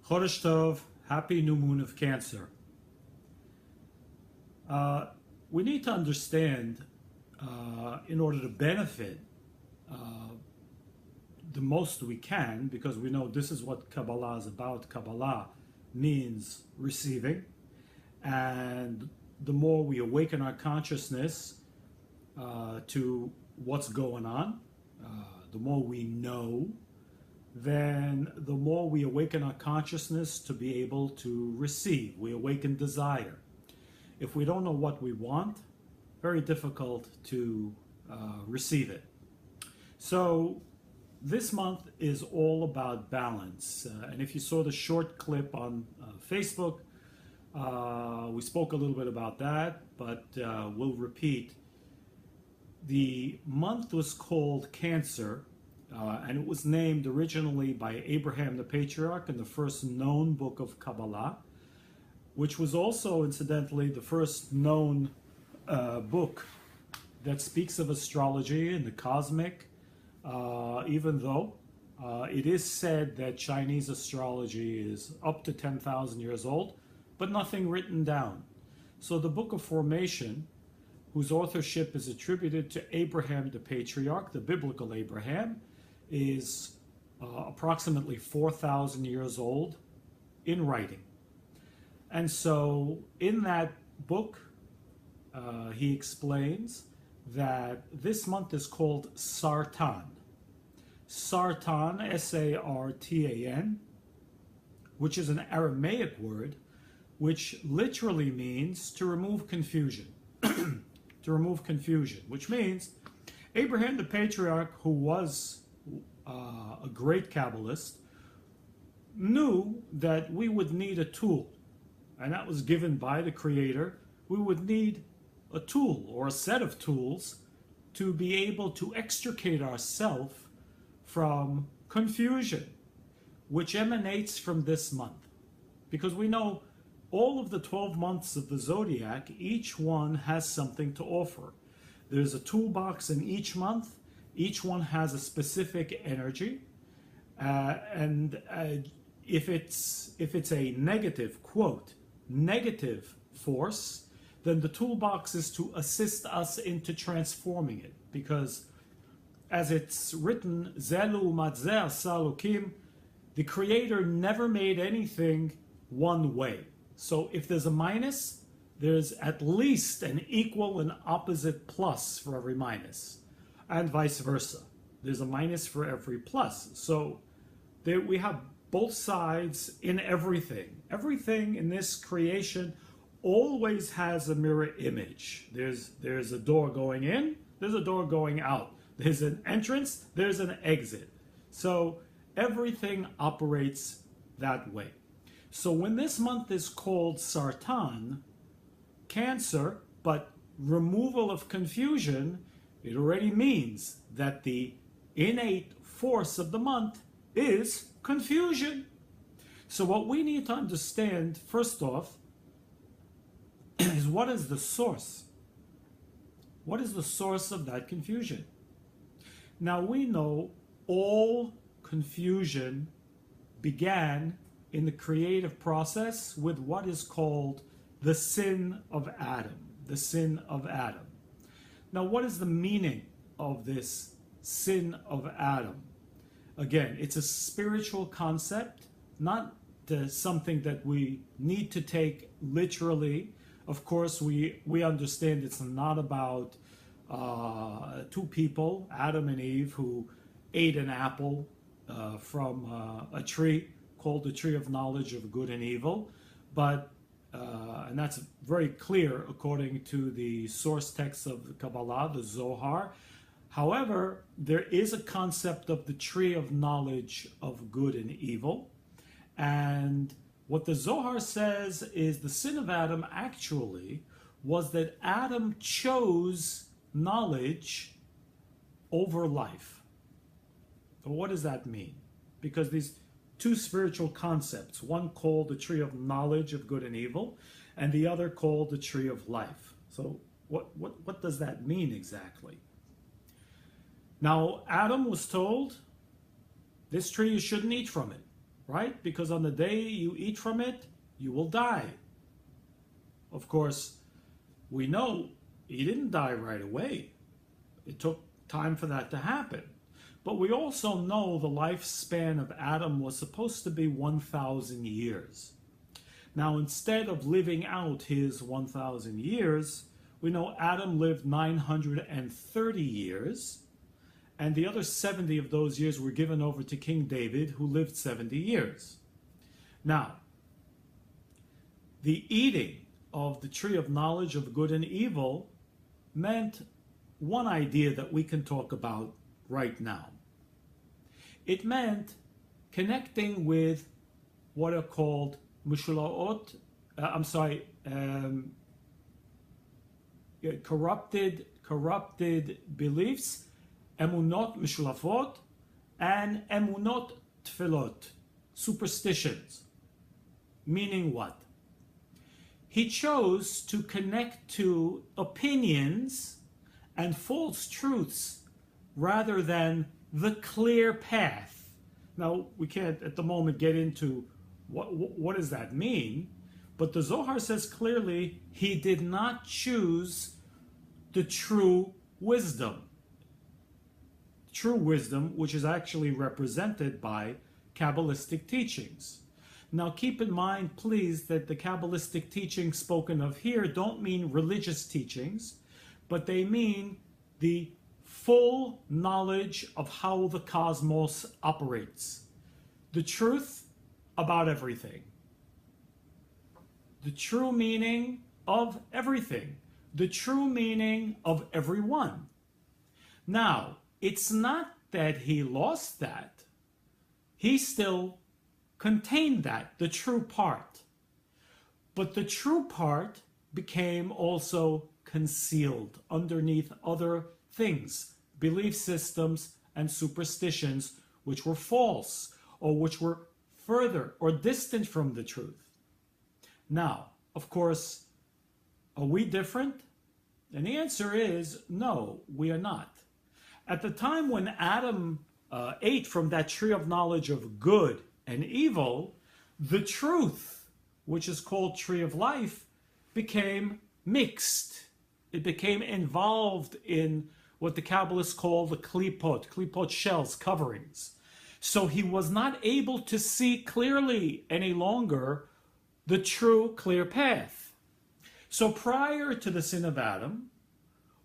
Chodesh Tov, happy new moon of Cancer. We need to understand, in order to benefit the most we can, because we know this is what Kabbalah is about. Kabbalah means receiving, and the more we awaken our consciousness to what's going on, the more we know, then the more we awaken our consciousness to be able to receive. We awaken desire. If we don't know what we want, very difficult to receive it. So this month is all about balance. And if you saw the short clip on Facebook, we spoke a little bit about that, but we'll repeat. The month was called Cancer, and it was named originally by Abraham the Patriarch in the first known book of Kabbalah, which was also, incidentally, the first known book that speaks of astrology and the cosmic, even though it is said that Chinese astrology is up to 10,000 years old, but nothing written down. So the Book of Formation, whose authorship is attributed to Abraham the Patriarch, the biblical Abraham, is approximately 4,000 years old in writing. And so in that book, he explains that this month is called Sartan. Sartan, S-A-R-T-A-N, which is an Aramaic word, which literally means to remove confusion. To remove confusion, which means Abraham the Patriarch, who was a great Kabbalist, knew that we would need a tool, and that was given by the Creator. We would need a tool or a set of tools to be able to extricate ourselves from confusion, which emanates from this month. Because we know all of the 12 months of the zodiac, each one has something to offer. There's a toolbox in each month. Each one has a specific energy, and if it's a negative, quote, negative force, then the toolbox is to assist us into transforming it. Because as it's written, Zelu Matzer Salukim, the Creator never made anything one way. So if there's a minus, there's at least an equal and opposite plus for every minus, and vice versa. There's a minus for every plus. So there we have both sides in everything. Everything in this creation always has a mirror image. There's a door going in, there's a door going out. There's an entrance, there's an exit. So everything operates that way. So when this month is called Sartan, Cancer, but removal of confusion, it already means that the innate force of the month is confusion. So what we need to understand, first off, is what is the source? What is the source of that confusion? Now we know all confusion began in the creative process with what is called the sin of Adam. The sin of Adam. Now, what is the meaning of this sin of Adam? Again, it's a spiritual concept, not something that we need to take literally. Of course, we understand it's not about two people, Adam and Eve, who ate an apple from a tree called the tree of knowledge of good and evil, but and that's very clear according to the source text of the Kabbalah, the Zohar. However, there is a concept of the tree of knowledge of good and evil, and what the Zohar says is the sin of Adam actually was that Adam chose knowledge over life. So what does that mean? Because these two spiritual concepts, one called the tree of knowledge of good and evil, and the other called the tree of life. So what does that mean exactly? Now, Adam was told, this tree, you shouldn't eat from it. right? Because on the day you eat from it, you will die. Of course, we know he didn't die right away. It took time for that to happen. But we also know the lifespan of Adam was supposed to be 1,000 years. Now, instead of living out his 1,000 years, we know Adam lived 930 years, and the other 70 of those years were given over to King David, who lived 70 years. Now, the eating of the tree of knowledge of good and evil meant one idea that we can talk about right now. It meant connecting with what are called mushulaot, corrupted beliefs, emunot mishulafot, and emunot tfilot, superstitions. Meaning what? He chose to connect to opinions and false truths rather than the clear path. Now, we can't at the moment get into what does that mean, but the Zohar says clearly he did not choose the true wisdom. True wisdom, which is actually represented by Kabbalistic teachings. Now keep in mind, please, that the Kabbalistic teachings spoken of here don't mean religious teachings, but they mean the full knowledge of how the cosmos operates. The truth about everything. The true meaning of everything. The true meaning of everyone. Now, it's not that he lost that. He still contained that, the true part. But the true part became also concealed underneath other things, belief systems and superstitions which were false or which were further or distant from the truth. Now, of course, are we different? And the answer is no, we are not. At the time when Adam ate from that tree of knowledge of good and evil, the truth, which is called tree of life, became mixed. It became involved in what the Kabbalists call the klipot shells, coverings. So he was not able to see clearly any longer the true clear path. So prior to the sin of Adam,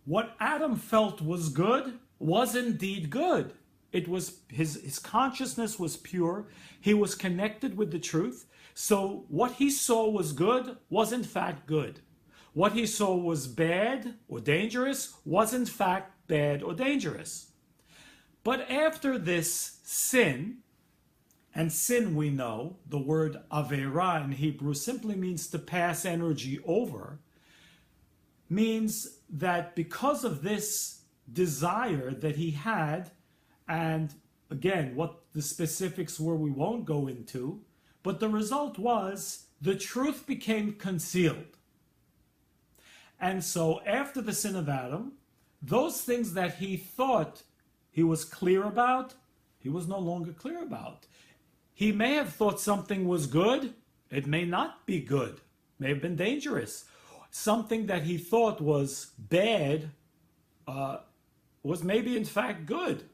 what Adam felt was good was indeed good. It was his consciousness was pure. He was connected with the truth. So what he saw was good was in fact good. What he saw was bad or dangerous was in fact bad or dangerous. But after this sin, and sin we know, the word avera in Hebrew simply means to pass energy over, means that because of this desire that he had, and again, what the specifics were we won't go into, but the result was the truth became concealed. And so after the sin of Adam, those things that he thought he was clear about, he was no longer clear about. He may have thought something was good, it may not be good, may have been dangerous. Something that he thought was bad was maybe in fact good.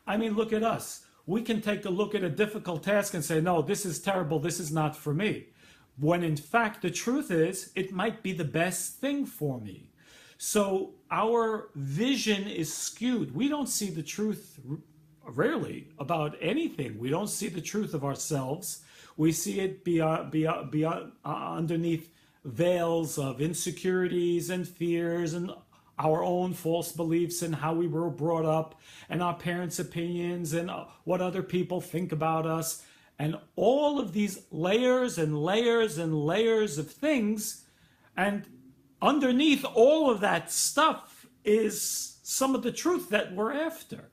I mean, look at us. We can take a look at a difficult task and say, no, this is terrible, this is not for me. When in fact the truth is, it might be the best thing for me. So our vision is skewed. We don't see the truth rarely about anything. We don't see the truth of ourselves. We see it beyond, underneath veils of insecurities and fears and our own false beliefs and how we were brought up and our parents' opinions and what other people think about us. And all of these layers and layers and layers of things. And underneath all of that stuff is some of the truth that we're after.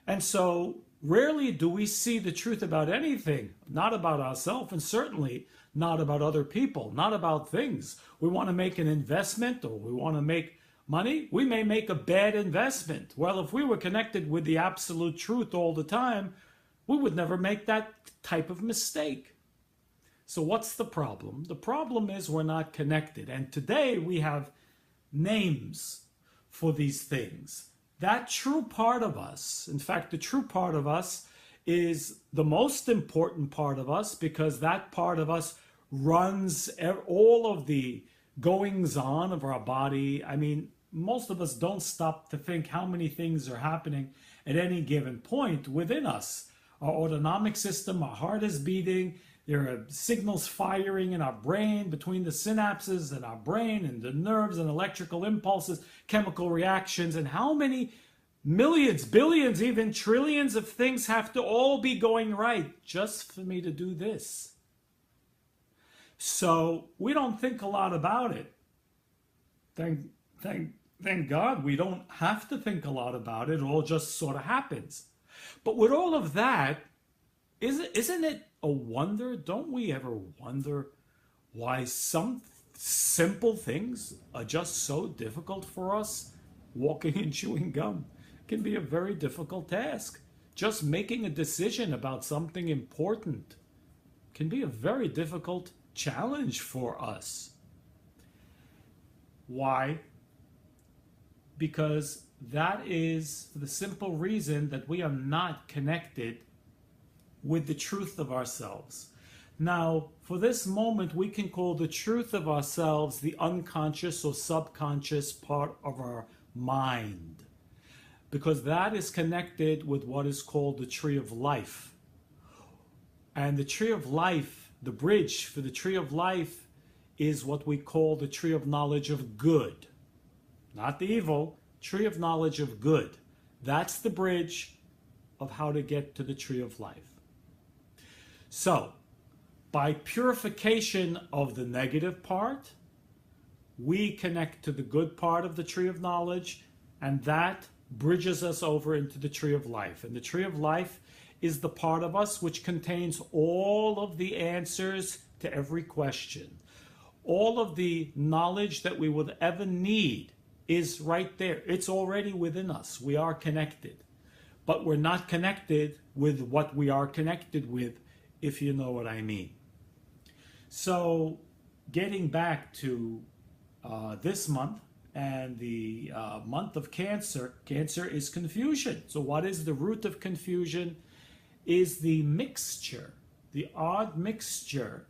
And so rarely do we see the truth about anything, not about ourselves, and certainly not about other people, not about things. We want to make an investment or we want to make money. We may make a bad investment. Well, if we were connected with the absolute truth all the time, We would never make that type of mistake. So what's the problem? The problem is we're not connected. And today we have names for these things. That true part of us, in fact, the true part of us is the most important part of us, because that part of us runs all of the goings on of our body. I mean, most of us don't stop to think how many things are happening at any given point within us. Our autonomic system, our heart is beating, there are signals firing in our brain between the synapses in our brain and the nerves and electrical impulses, chemical reactions, and how many millions, billions, even trillions of things have to all be going right just for me to do this. So we don't think a lot about it. Thank God we don't have to think a lot about it. It all just sort of happens. But with all of that, isn't it a wonder? Don't we ever wonder why some simple things are just so difficult for us? Walking and chewing gum can be a very difficult task. Just making a decision about something important can be a very difficult challenge for us. Why? Because that is for the simple reason that we are not connected with the truth of ourselves. Now, for this moment, we can call the truth of ourselves the unconscious or subconscious part of our mind, because that is connected with what is called the tree of life. And the tree of life, the bridge for the tree of life, is what we call the tree of knowledge of good. Not the evil, tree of knowledge of good. That's the bridge of how to get to the tree of life. So, by purification of the negative part, we connect to the good part of the tree of knowledge, and that bridges us over into the tree of life. And the tree of life is the part of us which contains all of the answers to every question. All of the knowledge that we would ever need is right there. It's already within us. We are connected. But we're not connected with what we are connected with, if you know what I mean. So, getting back to this month and the month of Cancer, Cancer is confusion. So what is the root of confusion? Is the mixture, the odd mixture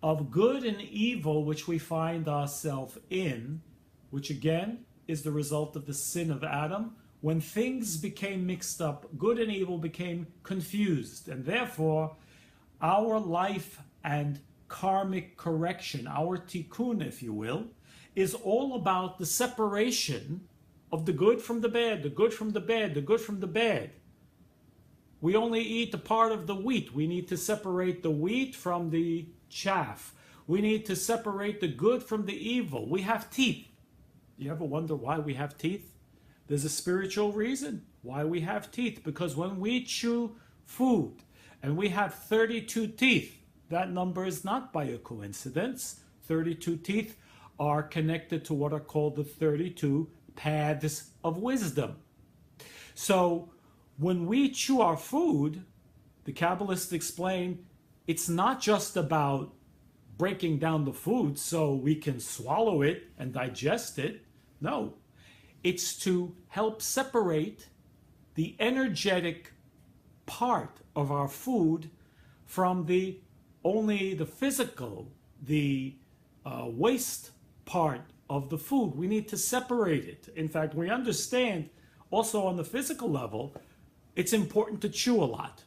of good and evil which we find ourselves in, which again is the result of the sin of Adam. When things became mixed up, good and evil became confused, and therefore our life and karmic correction, our tikkun, if you will, is all about the separation of the good from the bad, the good from the bad, the good from the bad. We only eat a part of the wheat. We need to separate the wheat from the chaff. We need to separate the good from the evil. We have teeth. You ever wonder why we have teeth? There's a spiritual reason why we have teeth, because when we chew food and we have 32 teeth, that number is not by a coincidence. 32 teeth are connected to what are called the 32 paths of wisdom. So when we chew our food, the Kabbalists explain, it's not just about breaking down the food so we can swallow it and digest it. No, it's to help separate the energetic part of our food from only the physical, the waste part of the food. We need to separate it. In fact, we understand also on the physical level, it's important to chew a lot.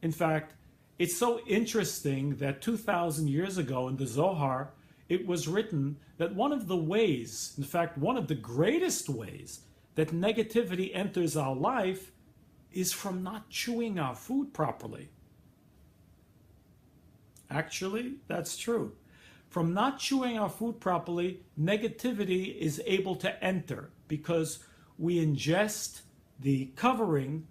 In fact, it's so interesting that 2,000 years ago in the Zohar, it was written that one of the ways, in fact, one of the greatest ways that negativity enters our life is from not chewing our food properly. Actually, that's true. From not chewing our food properly, negativity is able to enter because we ingest the covering,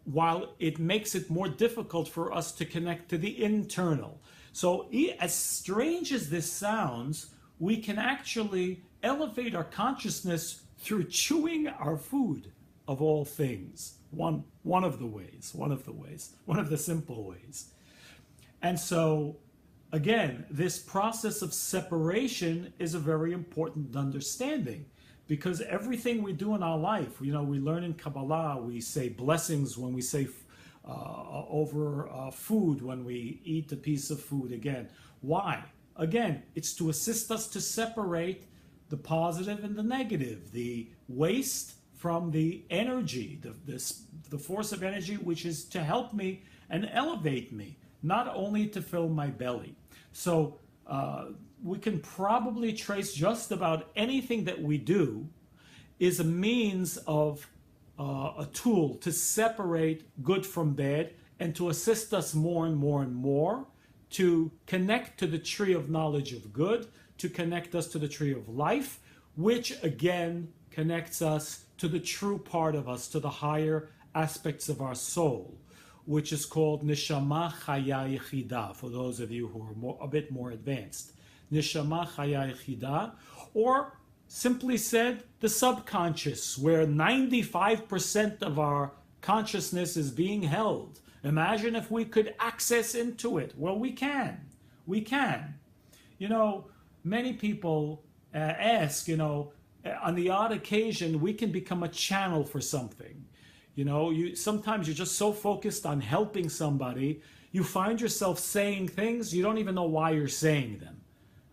while it makes it more difficult for us to connect to the internal. So as strange as this sounds, we can actually elevate our consciousness through chewing our food of all things. One of the ways, one of the simple ways. And so, again, this process of separation is a very important understanding, because everything we do in our life, we learn in Kabbalah, we say blessings when we say over food, when we eat a piece of food again. Why? Again, it's to assist us to separate the positive and the negative, the waste from the energy, the force of energy, which is to help me and elevate me, not only to fill my belly. So we can probably trace just about anything that we do is a means of a tool to separate good from bad and to assist us more and more and more to connect to the tree of knowledge of good, to connect us to the tree of life, which again connects us to the true part of us, to the higher aspects of our soul, which is called Neshama Chaya Yechida, for those of you who are a bit more advanced. Neshama Chaya Yechida, or simply said, the subconscious, where 95% of our consciousness is being held. Imagine if we could access into it. Well, we can. We can. Many people ask, on the odd occasion, we can become a channel for something. Sometimes you're just so focused on helping somebody, you find yourself saying things, you don't even know why you're saying them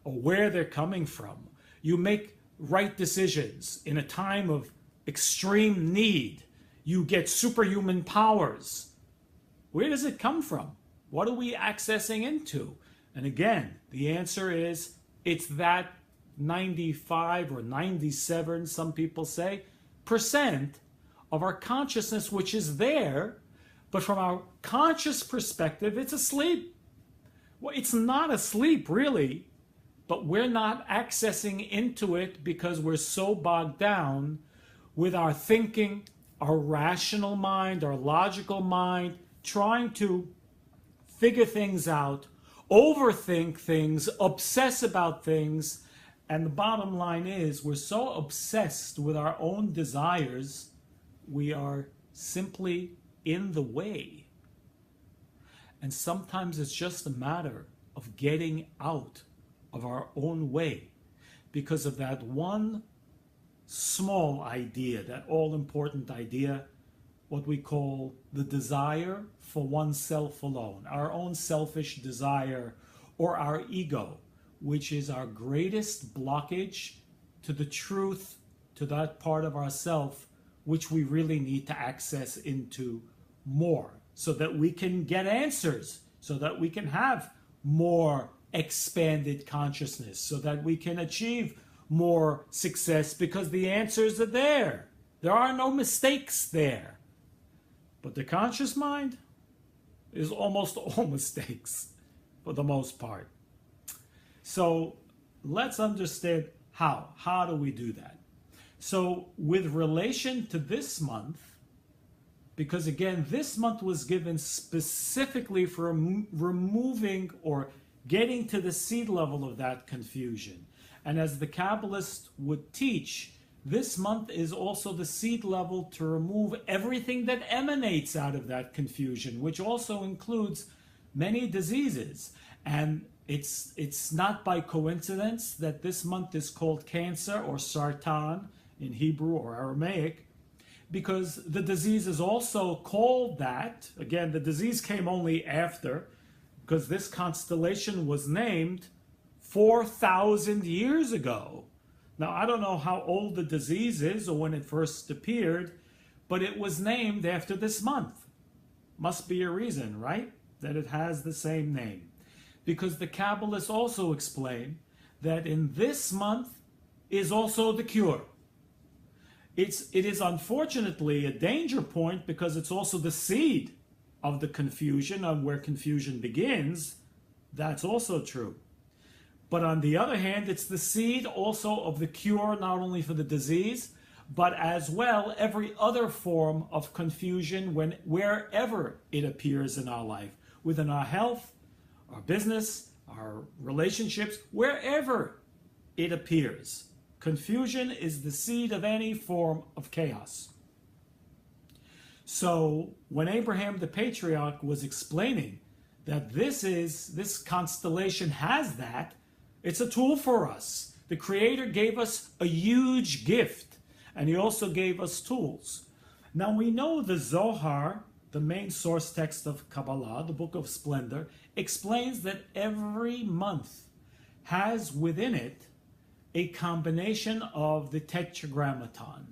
or where they're coming from. You make right decisions in a time of extreme need. You get superhuman powers. Where does it come from? What are we accessing into? And again, the answer is it's that 95 or 97, some people say, percent of our consciousness which is there, but from our conscious perspective, it's asleep. Well, it's not asleep really, but we're not accessing into it because we're so bogged down with our thinking, our rational mind, our logical mind, trying to figure things out, overthink things, obsess about things. And the bottom line is we're so obsessed with our own desires, we are simply in the way. And sometimes it's just a matter of getting out of our own way because of that one small idea, that all-important idea, what we call the desire for oneself alone, our own selfish desire, or our ego, which is our greatest blockage to the truth, to that part of ourself which we really need to access into more so that we can get answers, so that we can have more expanded consciousness, so that we can achieve more success because the answers are there. There are no mistakes there. But the conscious mind is almost all mistakes for the most part. So let's understand how. How do we do that? So with relation to this month, because again, this month was given specifically for removing or getting to the seed level of that confusion. And as the Kabbalist would teach, this month is also the seed level to remove everything that emanates out of that confusion, which also includes many diseases. And it's not by coincidence that this month is called Cancer or Sartan in Hebrew or Aramaic, because the disease is also called that. Again, the disease came only after, because this constellation was named 4,000 years ago. Now, I don't know how old the disease is or when it first appeared, but it was named after this month. Must be a reason, right? That it has the same name. Because the Kabbalists also explain that in this month is also the cure. It is unfortunately a danger point because it's also the seed of the confusion, of where confusion begins. That's also true. But on the other hand, it's the seed also of the cure, not only for the disease, but as well every other form of confusion wherever it appears in our life, within our health, our business, our relationships, wherever it appears. Confusion is the seed of any form of chaos. So when Abraham the patriarch was explaining that this constellation has that, it's a tool for us. The Creator gave us a huge gift, and He also gave us tools. Now we know the Zohar, the main source text of Kabbalah, the Book of Splendor, explains that every month has within it a combination of the Tetragrammaton.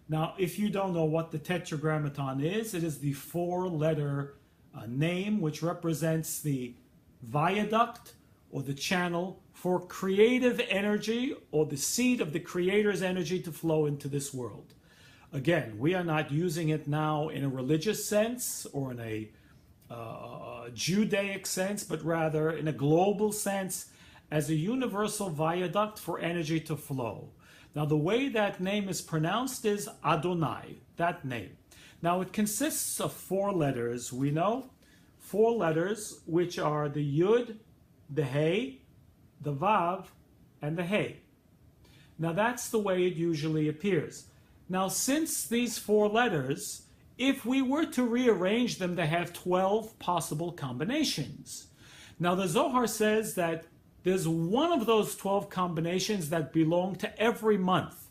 Now, if you don't know what the Tetragrammaton is, it is the four-letter name which represents the viaduct or the channel for creative energy or the seed of the Creator's energy to flow into this world. Again, we are not using it now in a religious sense or in a Judaic sense, but rather in a global sense as a universal viaduct for energy to flow. Now, the way that name is pronounced is Adonai, that name. Now, it consists of four letters, we know. Four letters, which are the Yud, the Hey, the Vav, and the Hey. Now, that's the way it usually appears. Now, since these four letters, if we were to rearrange them, they have 12 possible combinations. Now, the Zohar says that there's one of those 12 combinations that belong to every month,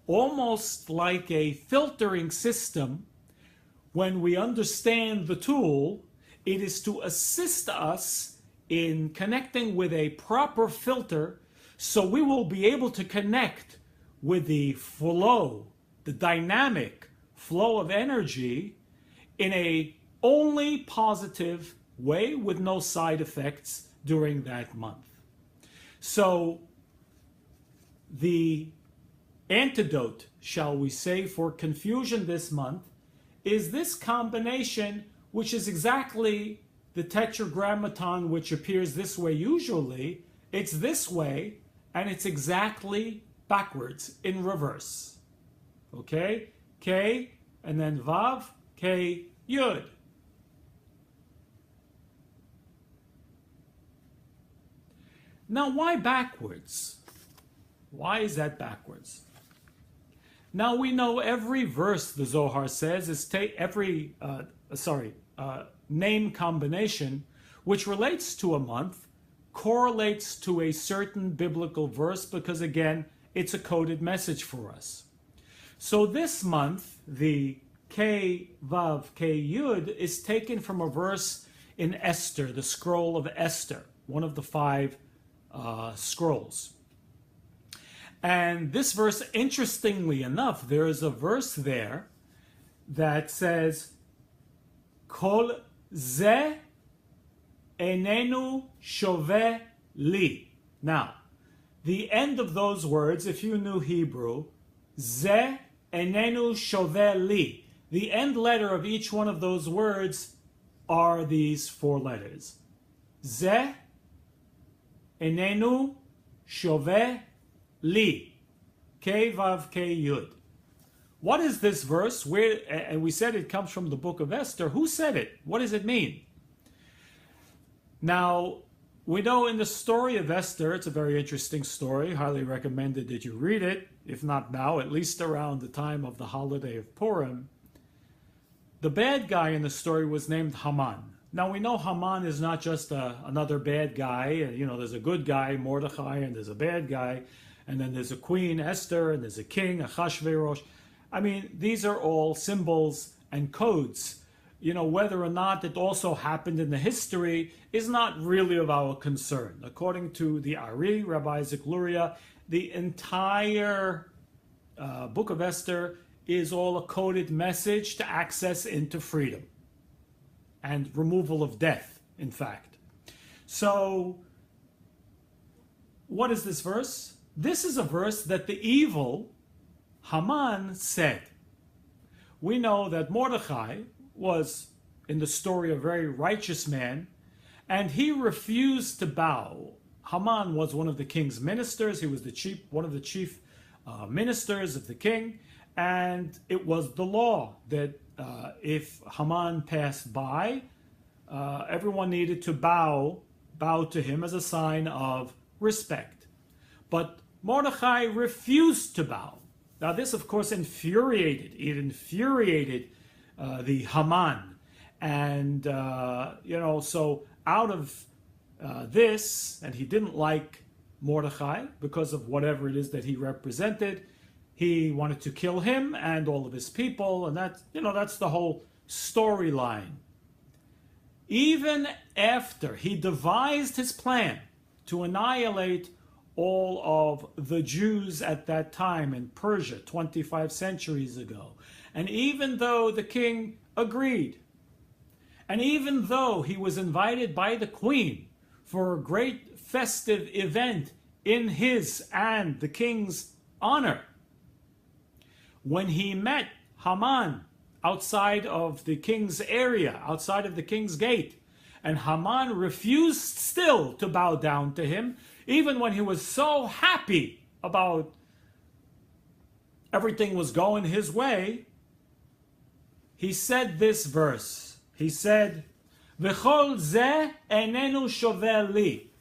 almost like a filtering system. When we understand the tool, it is to assist us in connecting with a proper filter, so we will be able to connect with the flow, the dynamic flow of energy in a only positive way with no side effects during that month. So the antidote, shall we say, for confusion this month is this combination, which is exactly the Tetragrammaton, which appears this way usually. It's this way, and it's exactly backwards, in reverse. Okay? K, and then Vav, K, Yud. Now, why backwards? Why is that backwards? Now, we know every verse, the Zohar says, is every name combination which relates to a month correlates to a certain biblical verse because, again, it's a coded message for us. So this month, the K, Vav, K, Yud is taken from a verse in Esther, the scroll of Esther, one of the five scrolls. And this verse, interestingly enough, there is a verse there that says, Kol ze enenu shove li. Now, the end of those words, if you knew Hebrew, ze enenu shove li. The end letter of each one of those words are these four letters. Ze enenu shove li. K, Vav, K, Yud. What is this verse? Where, and we said it comes from the book of Esther. Who said it? What does it mean? Now, we know in the story of Esther, it's a very interesting story. Highly recommended that you read it. If not now, at least around the time of the holiday of Purim. The bad guy in the story was named Haman. Now, we know Haman is not just another bad guy. You know, there's a good guy, Mordechai, and there's a bad guy. And then there's a queen, Esther, and there's a king, Achashverosh. I mean, these are all symbols and codes. You know, whether or not it also happened in the history is not really of our concern. According to the Ari, Rabbi Isaac Luria, the entire book of Esther is all a coded message to access into freedom and removal of death, in fact. So, what is this verse? This is a verse that the evil Haman said. We know that Mordechai was, in the story, a very righteous man, and he refused to bow. Haman was one of the king's ministers. He was one of the chief ministers of the king, and it was the law that if Haman passed by, everyone needed to bow to him as a sign of respect. But Mordechai refused to bow. Now this, of course, infuriated the Haman. And, so out of this, and he didn't like Mordechai because of whatever it is that he represented. He wanted to kill him and all of his people, and that's the whole storyline. Even after he devised his plan to annihilate all of the Jews at that time in Persia 25 centuries ago, and even though the king agreed, and even though he was invited by the queen for a great festive event in his and the king's honor, when he met Haman outside of the king's area, outside of the king's gate, and Haman refused still to bow down to him, even when he was so happy about everything was going his way, he said this verse. He said, V'chol zeh enenu shover li.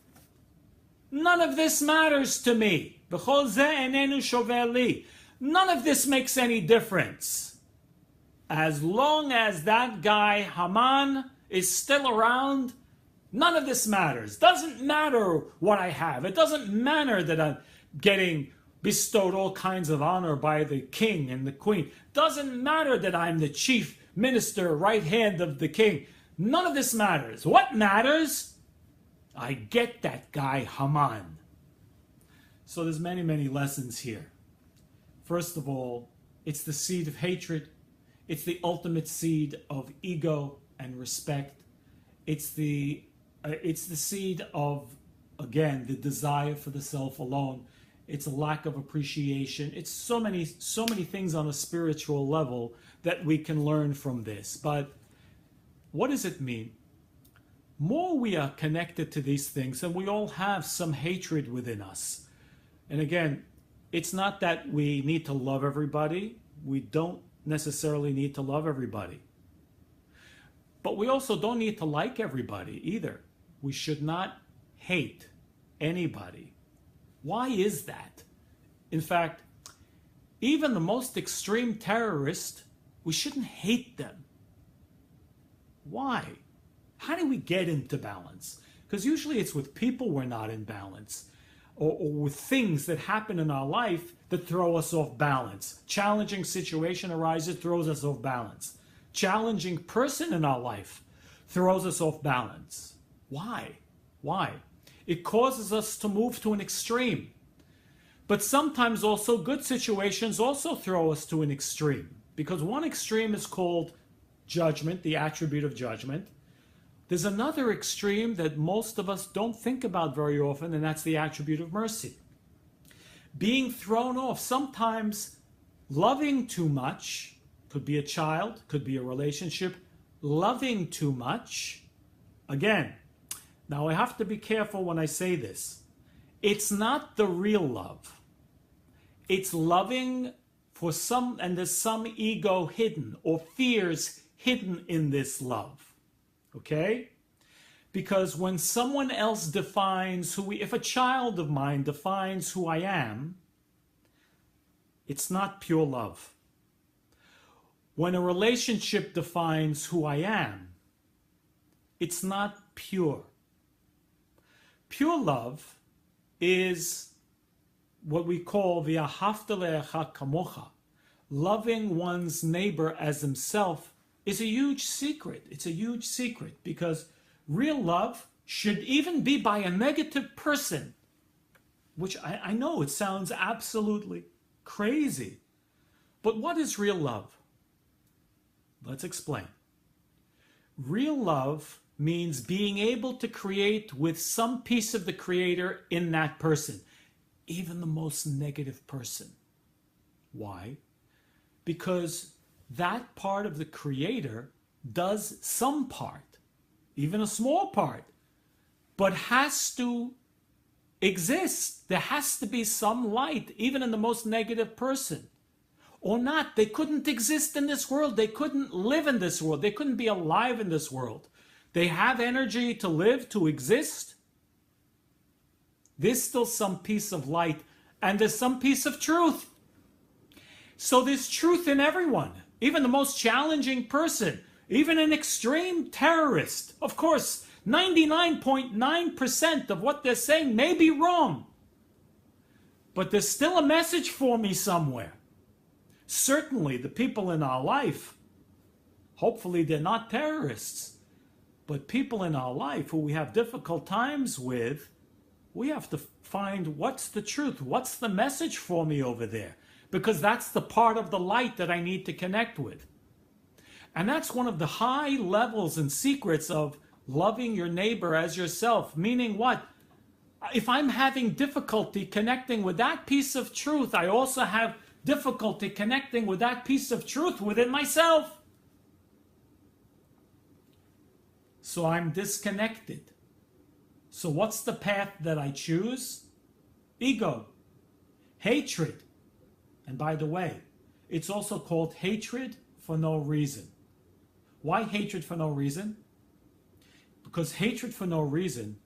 None of this matters to me. V'chol zeh enenu shover li. None of this makes any difference. As long as that guy Haman is still around, none of this matters. Doesn't matter what I have. It doesn't matter that I'm getting bestowed all kinds of honor by the king and the queen. Doesn't matter that I'm the chief minister, right hand of the king. None of this matters. What matters? I get that guy Haman. So there's many, many lessons here. First of all, it's the seed of hatred. It's the ultimate seed of ego and respect. It's the seed of, again, the desire for the self alone. It's a lack of appreciation. It's so many things on a spiritual level that we can learn from this. But what does it mean? More we are connected to these things, and we all have some hatred within us. And again, it's not that we need to love everybody. We don't necessarily need to love everybody. But we also don't need to like everybody either. We should not hate anybody. Why is that? In fact, even the most extreme terrorist, we shouldn't hate them. Why? How do we get into balance? Because usually it's with people we're not in balance, or with things that happen in our life that throw us off balance. Challenging situation arises, throws us off balance. Challenging person in our life throws us off balance. Why? Why? It causes us to move to an extreme. But sometimes also good situations also throw us to an extreme. Because one extreme is called judgment, the attribute of judgment. There's another extreme that most of us don't think about very often, and that's the attribute of mercy. Being thrown off, sometimes loving too much, could be a child, could be a relationship, loving too much. Again, now I have to be careful when I say this. It's not the real love. It's loving for some, and there's some ego hidden or fears hidden in this love. Okay? Because when someone else defines if a child of mine defines who I am, it's not pure love. When a relationship defines who I am, it's not pure. Pure love is what we call v'ahavta le'echa kamocha. Loving one's neighbor as himself is a huge secret. It's a huge secret because real love should even be by a negative person, which I know it sounds absolutely crazy. But what is real love? Let's explain. Real love means being able to create with some piece of the Creator in that person, even the most negative person. Why? Because that part of the Creator does some part, even a small part, but has to exist. There has to be some light, even in the most negative person. Or not. They couldn't exist in this world. They couldn't live in this world. They couldn't be alive in this world. They have energy to live, to exist. There's still some piece of light, and there's some piece of truth. So there's truth in everyone. even the most challenging person, even an extreme terrorist. Of course, 99.9% of what they're saying may be wrong, but there's still a message for me somewhere. Certainly, the people in our life, hopefully they're not terrorists, but people in our life who we have difficult times with, we have to find what's the truth, what's the message for me over there, because that's the part of the light that I need to connect with. And that's one of the high levels and secrets of loving your neighbor as yourself, meaning what? If I'm having difficulty connecting with that piece of truth, I also have difficulty connecting with that piece of truth within myself. So I'm disconnected. So what's the path that I choose? Ego, hatred. And by the way, it's also called hatred for no reason. Why hatred for no reason? Because hatred for no reason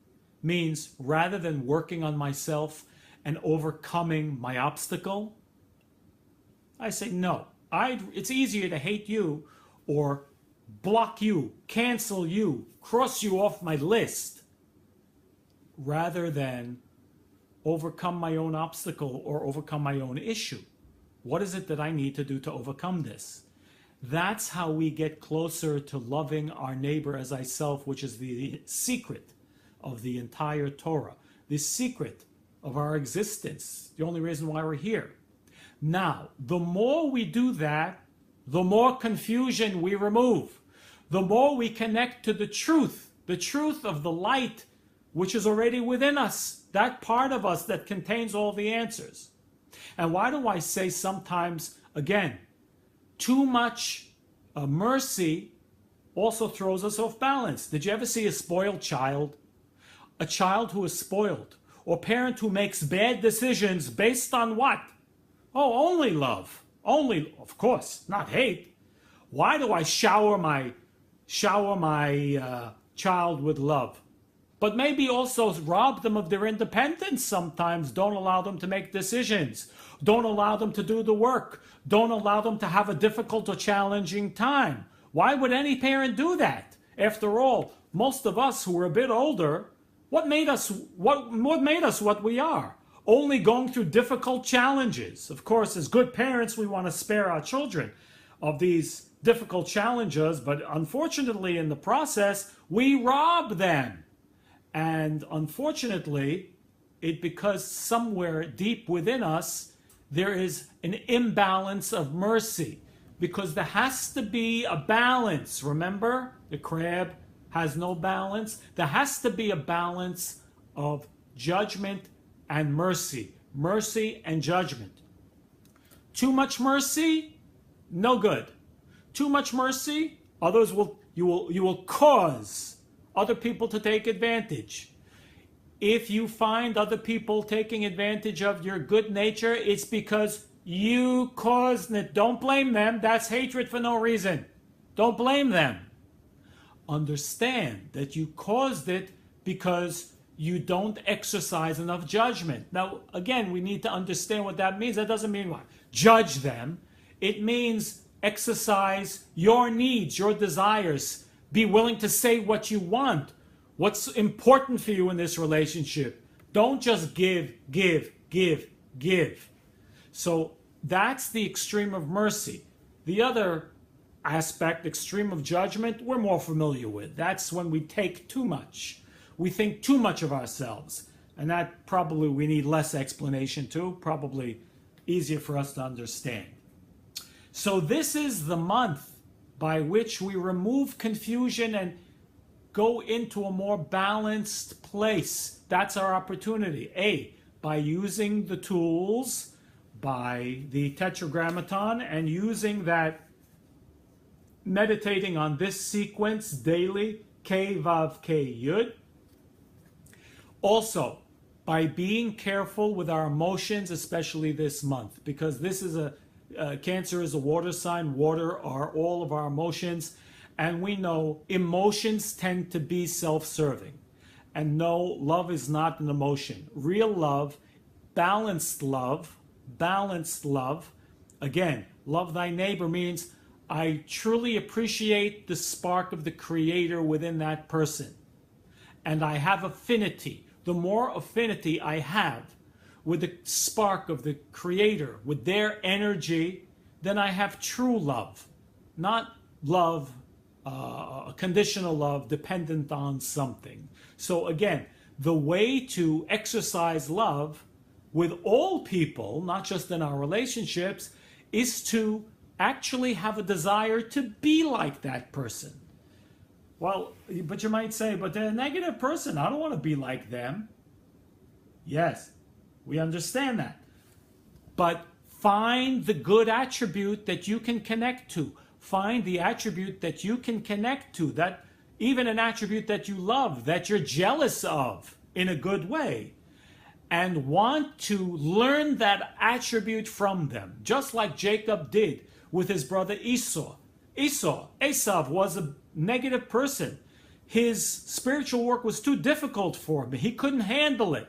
means rather than working on myself and overcoming my obstacle, I say no. It's easier to hate you or block you, cancel you, cross you off my list, rather than overcome my own obstacle or overcome my own issue. What is it that I need to do to overcome this? That's how we get closer to loving our neighbor as thyself, which is the secret of the entire Torah, the secret of our existence, the only reason why we're here. Now, the more we do that, the more confusion we remove, the more we connect to the truth of the light, which is already within us, that part of us that contains all the answers. And why do I say sometimes, again, too much mercy also throws us off balance? Did you ever see a spoiled child? A child who is spoiled, or a parent who makes bad decisions based on what? Oh, only love. Only, of course, not hate. Why do I shower my child with love? But maybe also rob them of their independence sometimes. Don't allow them to make decisions. Don't allow them to do the work. Don't allow them to have a difficult or challenging time. Why would any parent do that? After all, most of us who are a bit older, what made us what we are? Only going through difficult challenges. Of course, as good parents, we want to spare our children of these difficult challenges, but unfortunately in the process, we rob them. And unfortunately, because somewhere deep within us, there is an imbalance of mercy. Because there has to be a balance. Remember, the crab has no balance. There has to be a balance of judgment and mercy. Mercy and judgment. Too much mercy, no good. Too much mercy, you will cause other people to take advantage. If you find other people taking advantage of your good nature, it's because you caused it. Don't blame them. That's hatred for no reason. Don't blame them. Understand that you caused it because you don't exercise enough judgment. Now, again, we need to understand what that means. That doesn't mean what? Judge them. It means exercise your needs, your desires. Be willing to say what you want, what's important for you in this relationship. Don't just give. So that's the extreme of mercy. The other aspect, extreme of judgment, we're more familiar with. That's when we take too much. We think too much of ourselves. And that probably we need less explanation to, probably easier for us to understand. So this is the month by which we remove confusion and go into a more balanced place. That's our opportunity. A, by using the tools, by the Tetragrammaton, and using that, meditating on this sequence daily, K, Vav, K, Yud. Also, by being careful with our emotions, especially this month, because this is Cancer is a water sign. Water are all of our emotions. And we know emotions tend to be self-serving. And no, love is not an emotion. Real love, balanced love. Again, love thy neighbor means I truly appreciate the spark of the Creator within that person. And I have affinity. The more affinity I have with the spark of the Creator, with their energy, then I have true love. Not love, conditional love dependent on something. So again, the way to exercise love with all people, not just in our relationships, is to actually have a desire to be like that person. Well, but you might say, but they're a negative person. I don't want to be like them. Yes, we understand that. But find the good attribute that you can connect to. Find the attribute that you can connect to, that even an attribute that you love, that you're jealous of in a good way, and want to learn that attribute from them, just like Jacob did with his brother Esau. Esav was a negative person. His spiritual work was too difficult for him. He couldn't handle it.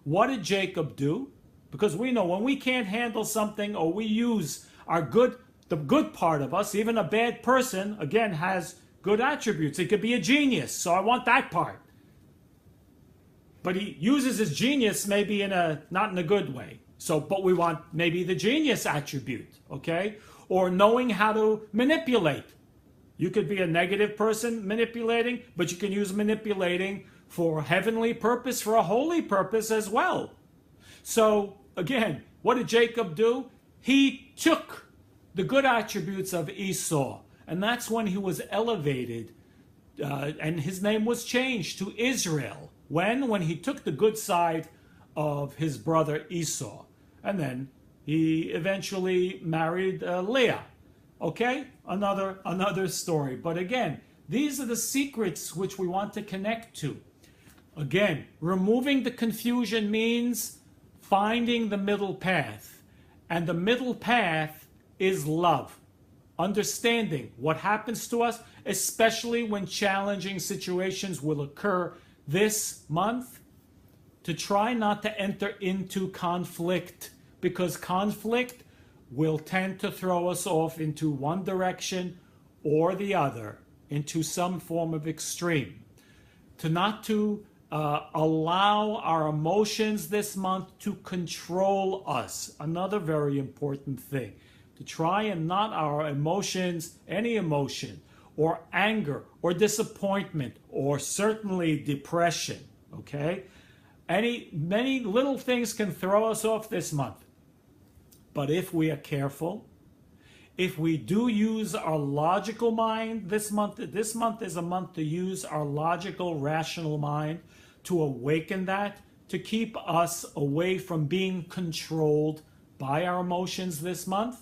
What did Jacob do? Because we know when we can't handle something, or we use the good part of us, even a bad person, again, has good attributes. He could be a genius, so I want that part. But he uses his genius maybe not in a good way. But we want maybe the genius attribute, okay? Or knowing how to manipulate. You could be a negative person manipulating, but you can use manipulating for a heavenly purpose, for a holy purpose as well. So again, what did Jacob do? He took the good attributes of Esau, and that's when he was elevated, and his name was changed to Israel. When he took the good side of his brother Esau, and then he eventually married Leah. Okay, another story. But again, these are the secrets which we want to connect to. Again, removing the confusion means finding the middle path, and the middle path is love. Understanding what happens to us, especially when challenging situations will occur this month, to try not to enter into conflict, because conflict will tend to throw us off into one direction or the other, into some form of extreme. Not to allow our emotions this month to control us. Another very important thing. To try and not our emotions, any emotion, or anger, or disappointment, or certainly depression, okay? Many little things can throw us off this month. But if we are careful, if we do use our logical mind this month is a month to use our logical, rational mind to awaken that, to keep us away from being controlled by our emotions this month,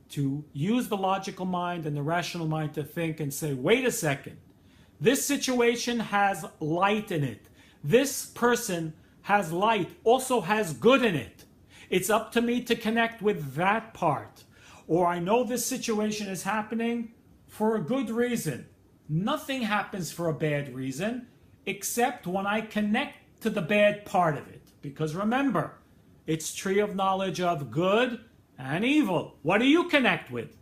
to use the logical mind and the rational mind to think and say, wait a second, this situation has light in it. This person has light, also has good in it. It's up to me to connect with that part. Or I know this situation is happening for a good reason. Nothing happens for a bad reason, except when I connect to the bad part of it. Because remember, it's tree of knowledge of good and evil. What do you connect with?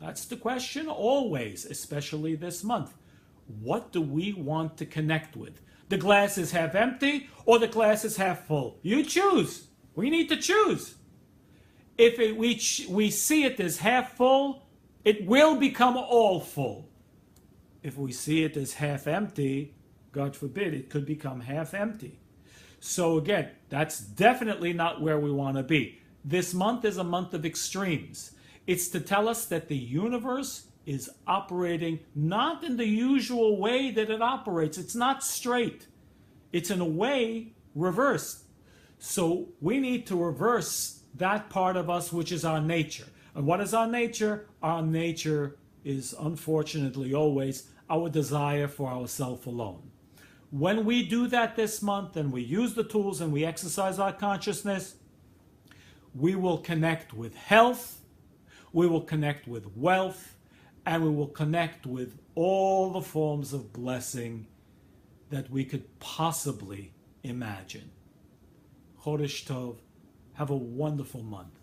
That's the question always, especially this month. What do we want to connect with? The glass is half empty or the glass is half full? You choose. We need to choose. If we see it as half full, it will become all full. If we see it as half empty, God forbid, it could become half empty. So again, that's definitely not where we want to be. This month is a month of extremes. It's to tell us that the universe is operating not in the usual way that it operates. It's not straight. It's in a way reversed. So we need to reverse that part of us which is our nature. And what is our nature? Our nature is unfortunately always our desire for ourself alone. When we do that this month and we use the tools and we exercise our consciousness, we will connect with health, we will connect with wealth, and we will connect with all the forms of blessing that we could possibly imagine. Chodesh Tov, have a wonderful month.